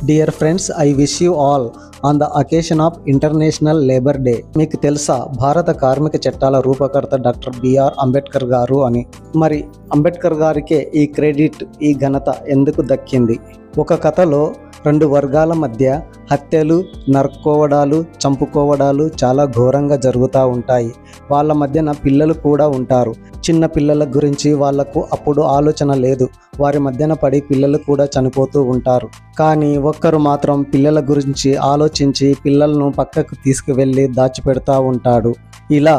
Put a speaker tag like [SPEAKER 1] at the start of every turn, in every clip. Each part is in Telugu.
[SPEAKER 1] Dear friends, I wish you all on the occasion of international labour day. మీకు తెలుసా భారత కార్మిక చట్టాల రూపకర్త డాక్టర్ బిఆర్ అంబేద్కర్ గారు అని? మరి అంబేద్కర్ గారికే ఈ క్రెడిట్, ఈ ఘనత ఎందుకు దక్కింది? ఒక కథలో రెండు వర్గాల మధ్య హత్యలు, నరుక్కోవడాలు, చంపుకోవడాలు చాలా ఘోరంగా జరుగుతూ ఉంటాయి. వాళ్ళ మధ్యన పిల్లలు కూడా ఉంటారు. చిన్న పిల్లల గురించి వాళ్లకు అప్పుడు ఆలోచన లేదు. వారి మధ్యన పడి పిల్లలు కూడా చనిపోతూ ఉంటారు. కానీ ఒక్కరు మాత్రం పిల్లల గురించి ఆలోచించి పిల్లలను పక్కకు తీసుకువెళ్ళి దాచిపెడతా ఉంటాడు. ఇలా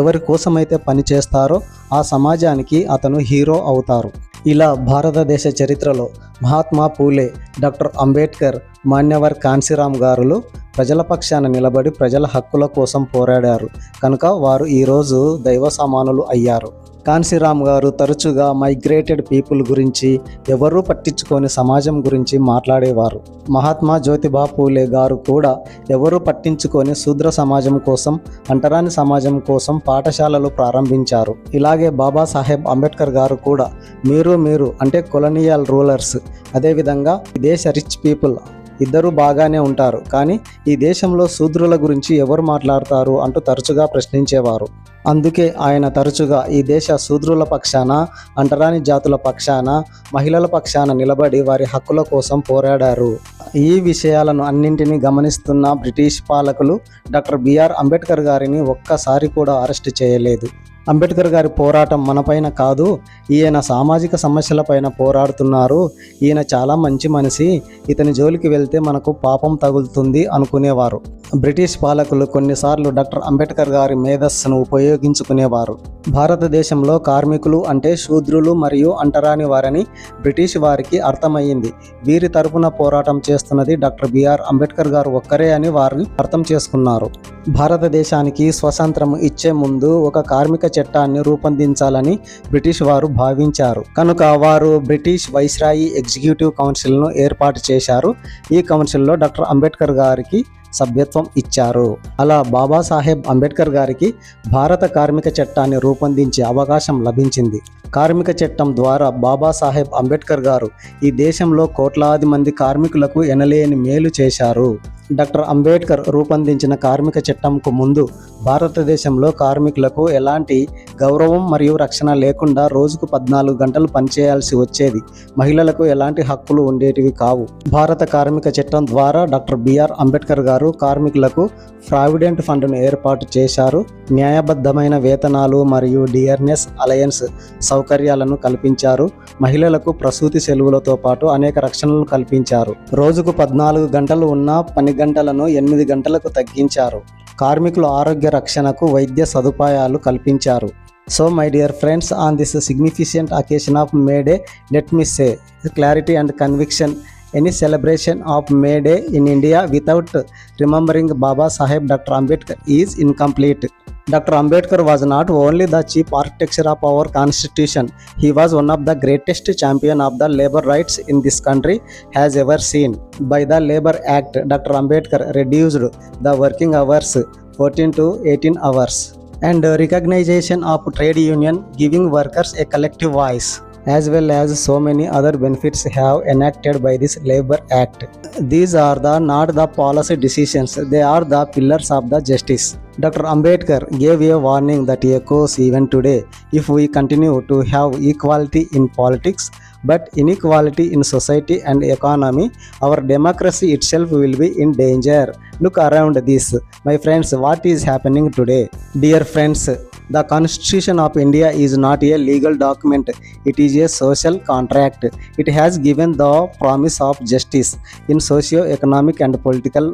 [SPEAKER 1] ఎవరి కోసమైతే పని చేస్తారో ఆ సమాజానికి అతను హీరో అవుతారు. ఇలా భారతదేశ చరిత్రలో మహాత్మా పూలే, డాక్టర్ అంబేద్కర్, మాన్యవర్ కాన్సీరామ్ గారులు ప్రజల పక్షాన నిలబడి ప్రజల హక్కుల కోసం పోరాడారు కనుక వారు ఈరోజు దైవ సమానులు అయ్యారు. కాన్సీరామ్ గారు తరచుగా మైగ్రేటెడ్ పీపుల్ గురించి, ఎవరూ పట్టించుకొని సమాజం గురించి మాట్లాడేవారు. మహాత్మా జ్యోతిబా పూలే గారు కూడా ఎవరూ పట్టించుకొని శూద్ర సమాజం కోసం, అంటరాని సమాజం కోసం పాఠశాలలు ప్రారంభించారు. ఇలాగే బాబాసాహెబ్ అంబేద్కర్ గారు కూడా మీరు అంటే కొలోనియల్ రూలర్స్, అదేవిధంగా ఈ దేశ రిచ్ పీపుల్ ఇద్దరూ బాగానే ఉంటారు, కానీ ఈ దేశంలో శూద్రుల గురించి ఎవరు మాట్లాడతారు అంటూ తరచుగా ప్రశ్నించేవారు. అందుకే ఆయన తరచుగా ఈ దేశ శూద్రుల పక్షాన, అంటరాని జాతుల పక్షాన, మహిళల పక్షాన నిలబడి వారి హక్కుల కోసం పోరాడారు. ఈ విషయాలను అన్నింటినీ గమనిస్తున్న బ్రిటిష్ పాలకులు డాక్టర్ బిఆర్ అంబేద్కర్ గారిని ఒక్కసారి కూడా అరెస్ట్ చేయలేదు. అంబేద్కర్ గారి పోరాటం మనపైన కాదు, ఈయన సామాజిక సమస్యలపైన పోరాడుతున్నారు, ఈయన చాలా మంచి మనిషి, ఇతని జోలికి వెళ్తే మనకు పాపం తగులుతుంది అనుకునేవారు. బ్రిటిష్ పాలకులు కొన్నిసార్లు డాక్టర్ అంబేద్కర్ గారి మేధస్సును ఉపయోగించుకునేవారు. భారతదేశంలో కార్మికులు అంటే శూద్రులు మరియు అంటరాని వారని బ్రిటిష్ వారికి అర్థమయ్యింది. వీరి తరపున పోరాటం చేస్తున్నది డాక్టర్ బిఆర్ అంబేద్కర్ గారు ఒక్కరే అని వారు అర్థం చేసుకున్నారు. భారతదేశానికి స్వతంత్రం ఇచ్చే ముందు ఒక కార్మిక చట్టాన్ని రూపొందించాలని బ్రిటిష్ వారు భావించారు కనుక వారు బ్రిటిష్ వైస్రాయి ఎగ్జిక్యూటివ్ కౌన్సిల్ను ఏర్పాటు చేశారు. ఈ కౌన్సిల్లో డాక్టర్ అంబేద్కర్ గారికి సభ్యత్వం ఇచ్చారు. అలా బాబాసాహెబ్ అంబేద్కర్ గారికి భారత కార్మిక చట్టాన్ని రూపొందించే అవకాశం లభించింది. కార్మిక చట్టం ద్వారా బాబాసాహెబ్ అంబేద్కర్ గారు ఈ దేశంలో కోట్లాది మంది కార్మికులకు ఎనలేని మేలు చేశారు. డాక్టర్ అంబేద్కర్ రూపొందించిన కార్మిక చట్టంకు ముందు భారతదేశంలో కార్మికులకు ఎలాంటి గౌరవం మరియు రక్షణ లేకుండా రోజుకు 14 గంటలు పనిచేయాల్సి వచ్చేది. మహిళలకు ఎలాంటి హక్కులు ఉండేటివి కావు. భారత కార్మిక చట్టం ద్వారా డాక్టర్ బిఆర్ అంబేద్కర్ గారు కార్మికులకు ప్రావిడెంట్ ఫండ్ను ఏర్పాటు చేశారు. న్యాయబద్ధమైన వేతనాలు మరియు డియర్నెస్ అలయన్స్ సౌకర్యాలను కల్పించారు. మహిళలకు ప్రసూతి సెలవులతో పాటు అనేక రక్షణలు కల్పించారు. రోజుకు 14 గంటలు ఉన్న పని గంటలను 8 గంటలకు తగ్గించారు. కార్మికుల ఆరోగ్య రక్షణకు వైద్య సదుపాయాలు కల్పించారు. So my dear friends, on this significant occasion of May Day, let me say clarity and conviction. Any celebration of May Day in India without remembering Baba Saheb Dr. Ambedkar is incomplete. Dr. Ambedkar was not only the chief architect of our constitution, he was one of the greatest champion of the labor rights in this country has ever seen. By the Labor Act, Dr. Ambedkar reduced the working hours 14 to 18 hours and recognition of trade union, giving workers a collective voice, as well as so many other benefits have enacted by this Labor Act. These are not the policy decisions, they are the pillars of the justice. Dr. Ambedkar gave a warning that echoes even today. If we continue to have equality in politics but inequality in society and economy, our democracy itself will be in danger. Look around this, my friends, what is happening today? Dear friends, the Constitution of India is not a legal document, it is a social contract. It has given the promise of justice in socio-economic and political.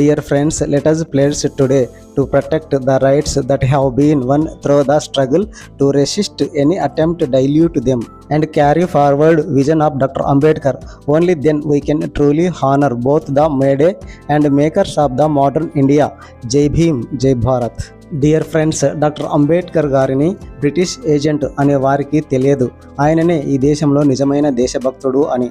[SPEAKER 1] Dear friends, let us pledge today to protect the rights that have been won through the struggle, to resist any attempt to dilute them, and carry forward vision of Dr. Ambedkar. Only then we can truly honor both the May Day and makers of the modern India. Jai Bhim, Jai Bharat. Dear friends, doctor Ambedkar గారిని బ్రిటిష్ ఏజెంట్ అనే వారికి తెలియదు. ఆయననే ఈ దేశంలో నిజమైన దేశభక్తుడు అని.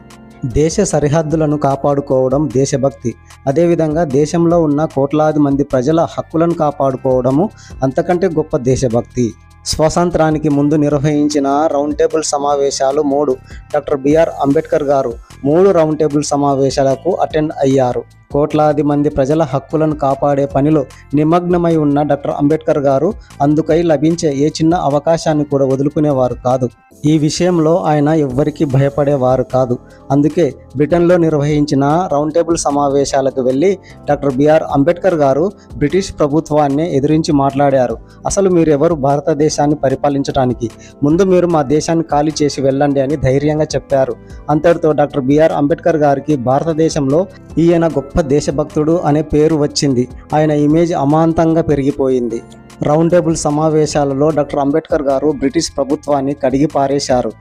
[SPEAKER 1] దేశ సరిహద్దులను కాపాడుకోవడం దేశభక్తి. అదేవిధంగా దేశంలో ఉన్న కోట్లాది మంది ప్రజల హక్కులను కాపాడుకోవడము అంతకంటే గొప్ప దేశభక్తి. స్వాతంత్రానికి ముందు నిర్వహించిన రౌండ్ టేబుల్ సమావేశాలు 3. డాక్టర్ బిఆర్ అంబేద్కర్ గారు 3 రౌండ్ టేబుల్ సమావేశాలకు అటెండ్ అయ్యారు. కోట్లాది మంది ప్రజల హక్కులను కాపాడే పనిలో నిమగ్నమై ఉన్న డాక్టర్ అంబేద్కర్ గారు అందుకై లభించే ఏ చిన్న అవకాశాన్ని కూడా వదులుకునేవారు కాదు. ఈ విషయంలో ఆయన ఎవ్వరికీ భయపడేవారు కాదు. అందుకే బ్రిటన్లో నిర్వహించిన రౌండ్ టేబుల్ సమావేశాలకు వెళ్ళి doctor BR Ambedkar garu British ప్రభుత్వాన్ని ఎదిరించి మాట్లాడారు. అసలు మీరెవరు భారతదేశాన్ని పరిపాలించడానికి? ముందు మీరు మా దేశాన్ని ఖాళీ చేసి వెళ్ళండి అని ధైర్యంగా చెప్పారు. అంతటితో డాక్టర్ బిఆర్ అంబేద్కర్ గారికి భారతదేశంలో ఈయన గొప్ప దేశభక్తుడు అనే పేరు వచ్చింది. ఆయన ఇమేజ్ అమాంతంగా పెరిగిపోయింది. రౌండ్ టేబుల్ సమావేశాలలో డాక్టర్ అంబేద్కర్ గారు బ్రిటిష్ ప్రభుత్వాన్ని కడిగి పారేశారు.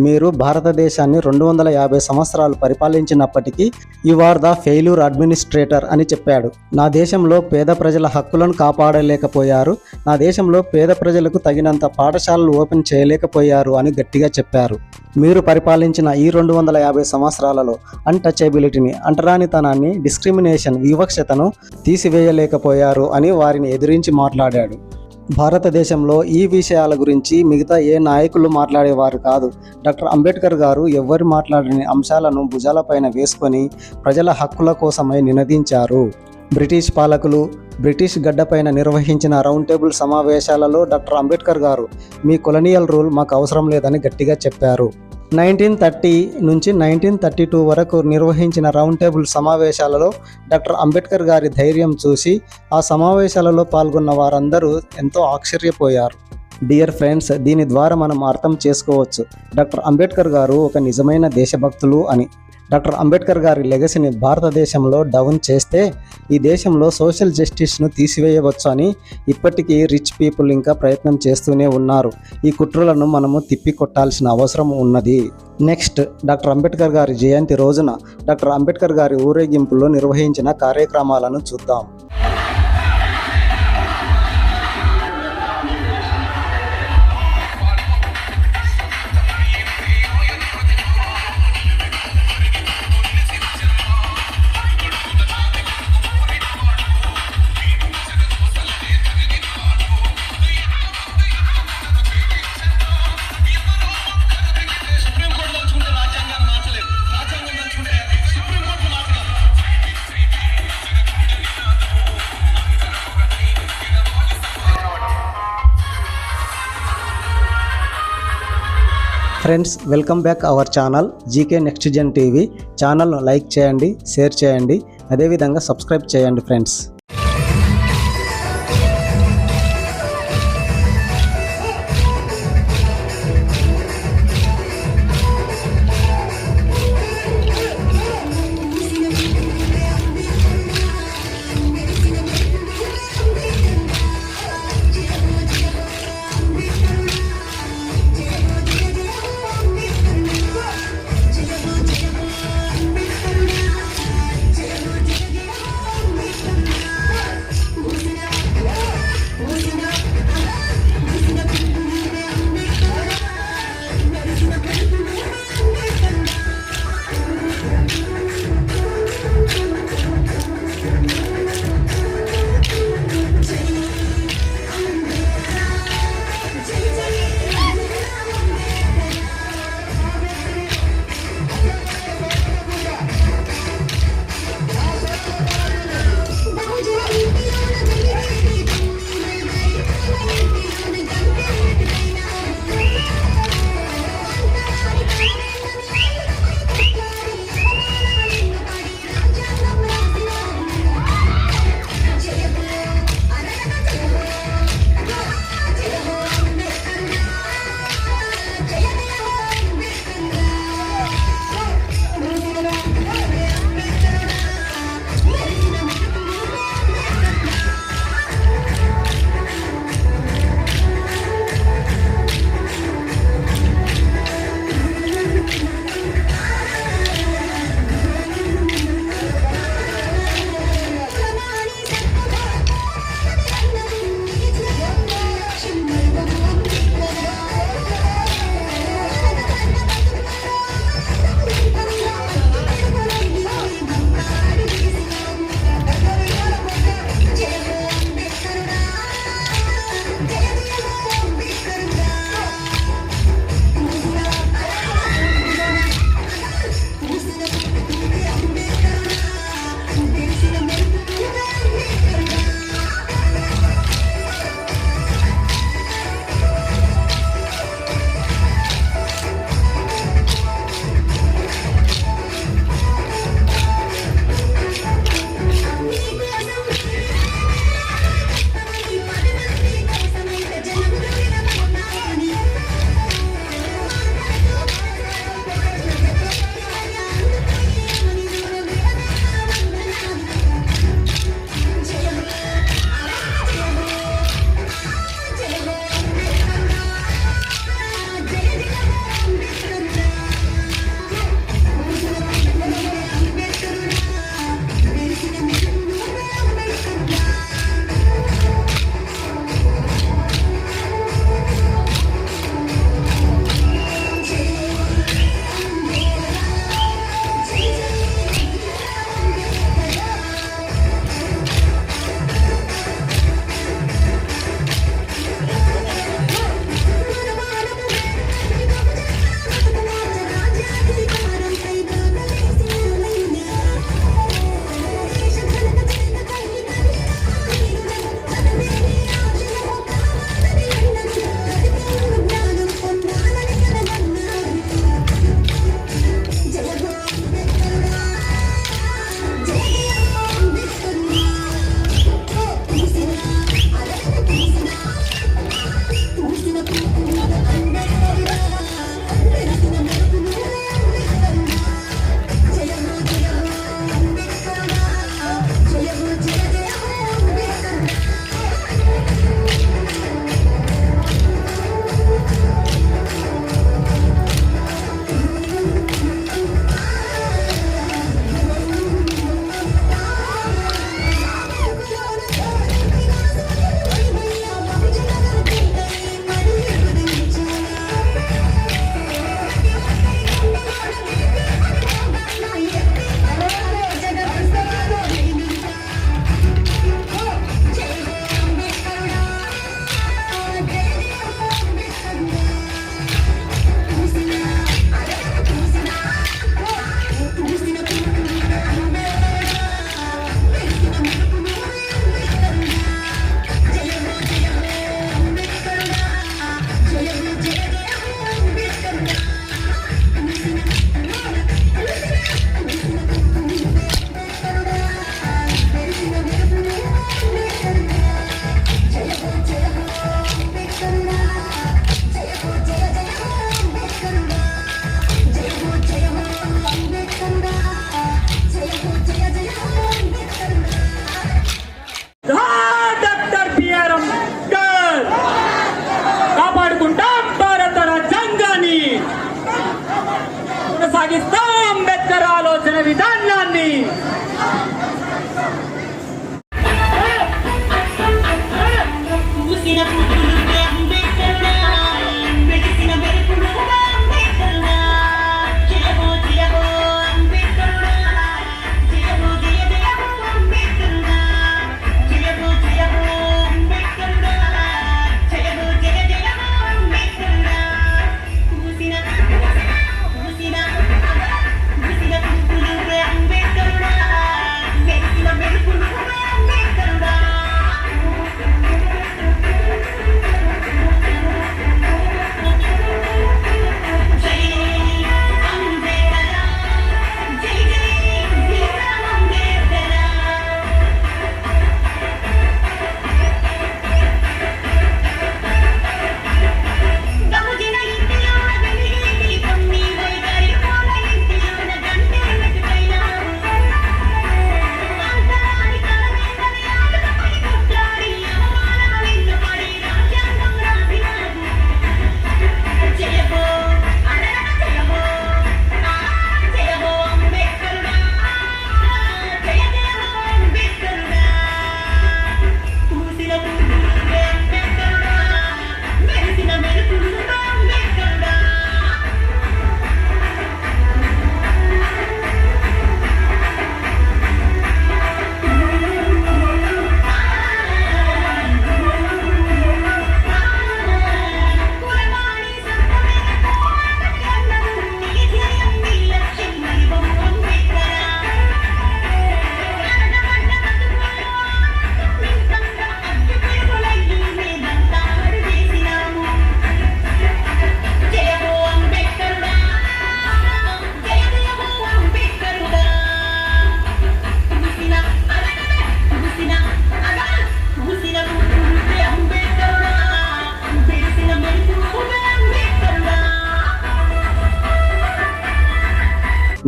[SPEAKER 1] మీరు భారతదేశాన్ని 250 సంవత్సరాలు పరిపాలించినప్పటికీ you are the failure administrator అని చెప్పాడు. నా దేశంలో పేద ప్రజల హక్కులను కాపాడలేకపోయారు, నా దేశంలో పేద ప్రజలకు తగినంత పాఠశాలలు ఓపెన్ చేయలేకపోయారు అని గట్టిగా చెప్పారు. మీరు పరిపాలించిన ఈ 250 సంవత్సరాలలో అన్టచబిలిటీని, అంటరానితనాన్ని, డిస్క్రిమినేషన్, వివక్షతను తీసివేయలేకపోయారు అని వారిని ఎదిరించి మాట్లాడాడు. భారతదేశంలో ఈ విషయాల గురించి మిగతా ఏ నాయకులు మాట్లాడేవారు కాదు. డాక్టర్ అంబేద్కర్ గారు ఎవ్వరు మాట్లాడని అంశాలను భుజాలపైన వేసుకొని ప్రజల హక్కుల కోసమై నినదించారు. బ్రిటిష్ పాలకులు బ్రిటిష్ గడ్డపైన నిర్వహించిన రౌండ్ టేబుల్ సమావేశాలలో డాక్టర్ అంబేద్కర్ గారు మీ కొలనియల్ రూల్ మాకు అవసరం లేదని గట్టిగా చెప్పారు. 1930 నుంచి 1932 వరకు నిర్వహించిన రౌండ్ టేబుల్ సమావేశాలలో డాక్టర్ అంబేద్కర్ గారి ధైర్యం చూసి ఆ సమావేశాలలో పాల్గొన్న వారందరూ ఎంతో ఆశ్చర్యపోయారు. డియర్ ఫ్రెండ్స్, దీని ద్వారా మనం అర్థం చేసుకోవచ్చు డాక్టర్ అంబేద్కర్ గారు ఒక నిజమైన దేశభక్తులు అని. డాక్టర్ అంబేద్కర్ గారి లెగసీని భారతదేశంలో డౌన్ చేస్తే ఈ దేశంలో సోషల్ జస్టిస్ను తీసివేయవచ్చు అని ఇప్పటికీ రిచ్ పీపుల్ ఇంకా ప్రయత్నం చేస్తూనే ఉన్నారు. ఈ కుట్రలను మనము తిప్పికొట్టాల్సిన అవసరం ఉన్నది. నెక్స్ట్, డాక్టర్ అంబేద్కర్ గారి జయంతి రోజున డాక్టర్ అంబేద్కర్ గారి ఊరేగింపులో నిర్వహించిన కార్యక్రమాలను చూద్దాం. Friends, welcome back our channel GK next gen TV. ఛానల్ను లైక్ చేయండి, షేర్ చేయండి, అదేవిధంగా సబ్స్క్రైబ్ చేయండి ఫ్రెండ్స్.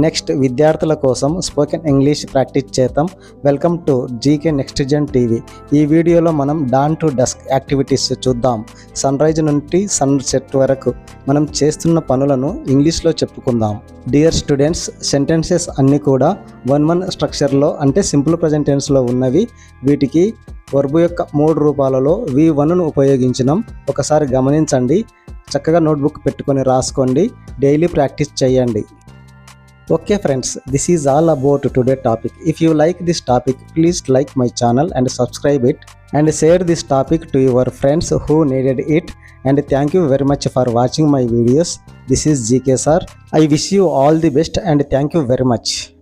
[SPEAKER 1] నెక్స్ట్ విద్యార్థుల కోసం స్పోకెన్ ఇంగ్లీష్ ప్రాక్టీస్ చేద్దాం. Welcome to GK next gen TV. ఈ వీడియోలో మనం డాన్ టు డస్క్ యాక్టివిటీస్ చూద్దాం. సన్ రైజ్ నుండి సన్ సెట్ వరకు మనం చేస్తున్న పనులను ఇంగ్లీష్లో చెప్పుకుందాం. డియర్ స్టూడెంట్స్, సెంటెన్సెస్ అన్నీ కూడా 1-1 స్ట్రక్చర్లో అంటే సింపుల్ ప్రజెంట్ టెన్స్లో ఉన్నవి. వీటికి వర్బ్ యొక్క 3 రూపాలలో V1ను ఉపయోగించినాం. ఒకసారి గమనించండి. చక్కగా నోట్బుక్ పెట్టుకొని రాసుకోండి. డైలీ ప్రాక్టీస్ చేయండి. Okay friends, this is all about today's topic. If you like this topic, please like my channel and subscribe it and share this topic to your friends who needed it. And thank you very much for watching my videos. This is GK sir. I wish you all the best and thank you very much.